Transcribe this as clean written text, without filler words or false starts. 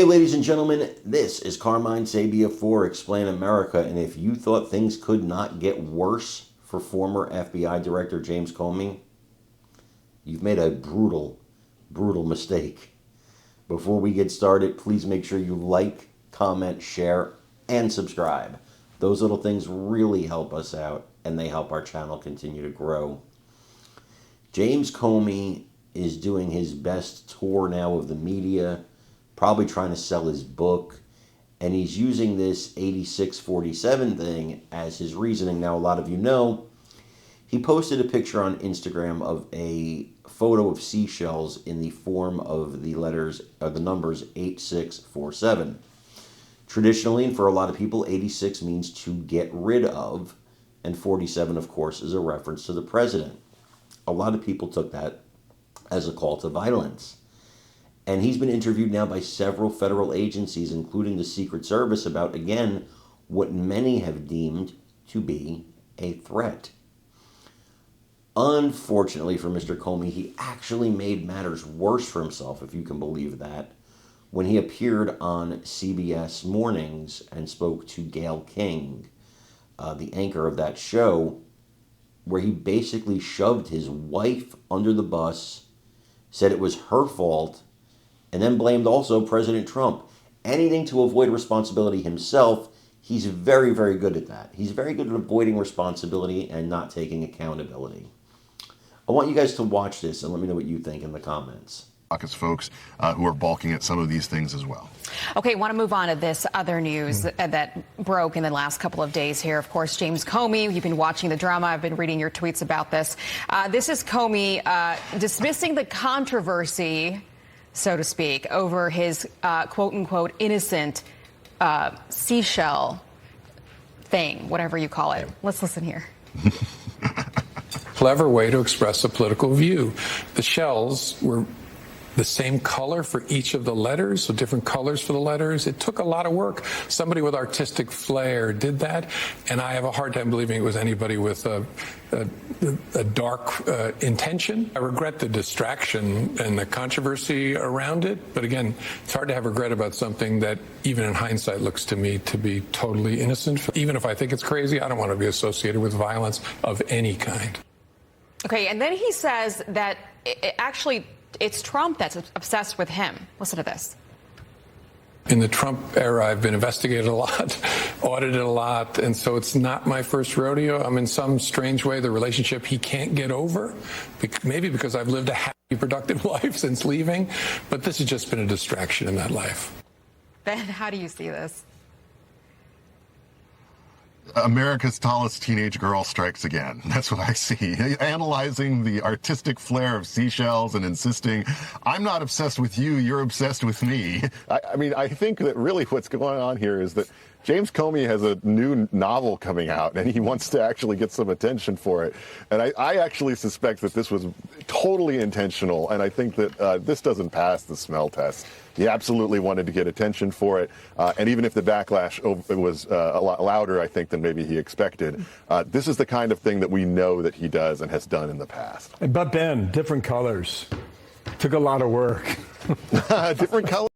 Hey, ladies and gentlemen, this is Carmine Sabia for Explain America, and if you thought things could not get worse for former FBI Director James Comey, you've made a brutal, brutal mistake. Before we get started, please make sure you like, comment, share, and subscribe. Those little things really help us out, and they help our channel continue to grow. James Comey is doing his best tour now of the media, probably trying to sell his book, and he's using this 86-47 thing as his reasoning. Now, a lot of you know, he posted a picture on Instagram of a photo of seashells in the form of the letters, or the numbers 8647. Traditionally, and for a lot of people, 86 means to get rid of, and 47, of course, is a reference to the president. A lot of people took that as a call to violence. And he's been interviewed now by several federal agencies, including the Secret Service, about, again, what many have deemed to be a threat. Unfortunately for Mr. Comey, he actually made matters worse for himself, if you can believe that, when he appeared on CBS Mornings and spoke to Gayle King, the anchor of that show, where he basically shoved his wife under the bus, said it was her fault, and then blamed also President Trump. Anything to avoid responsibility himself. He's very, very good at that. He's very good at avoiding responsibility and not taking accountability. I want you guys to watch this and let me know what you think in the comments. Folks who are balking at some of these things as well. Okay, want to move on to this other news that broke in the last couple of days here. Of course, James Comey, you've been watching the drama. I've been reading your tweets about this. This is Comey dismissing the controversy, so to speak, over his quote-unquote innocent seashell thing, whatever you call it. Let's listen here. Clever way to express a political view. The shells were the same color for each of the letters, so different colors for the letters. It took a lot of work. Somebody with artistic flair did that, and I have a hard time believing it was anybody with a dark intention. I regret the distraction and the controversy around it, but again, it's hard to have regret about something that even in hindsight looks to me to be totally innocent. Even if I think it's crazy, I don't want to be associated with violence of any kind. Okay, and then he says that it's Trump that's obsessed with him. Listen to this. In the Trump era, I've been investigated a lot, audited a lot, and so it's not my first rodeo. I'm in some strange way the relationship he can't get over, maybe because I've lived a happy, productive life since leaving, but this has just been a distraction in that life. Ben, how do you see this? America's tallest teenage girl strikes again. That's what I see. Analyzing the artistic flair of seashells and insisting, I'm not obsessed with you, you're obsessed with me. I mean, I think that really what's going on here is that James Comey has a new novel coming out, and he wants to actually get some attention for it. And I actually suspect that this was totally intentional, and I think that this doesn't pass the smell test. He absolutely wanted to get attention for it, and even if the backlash was a lot louder, I think, than maybe he expected, this is the kind of thing that we know that he does and has done in the past. But Ben, different colors. Took a lot of work. Different colors.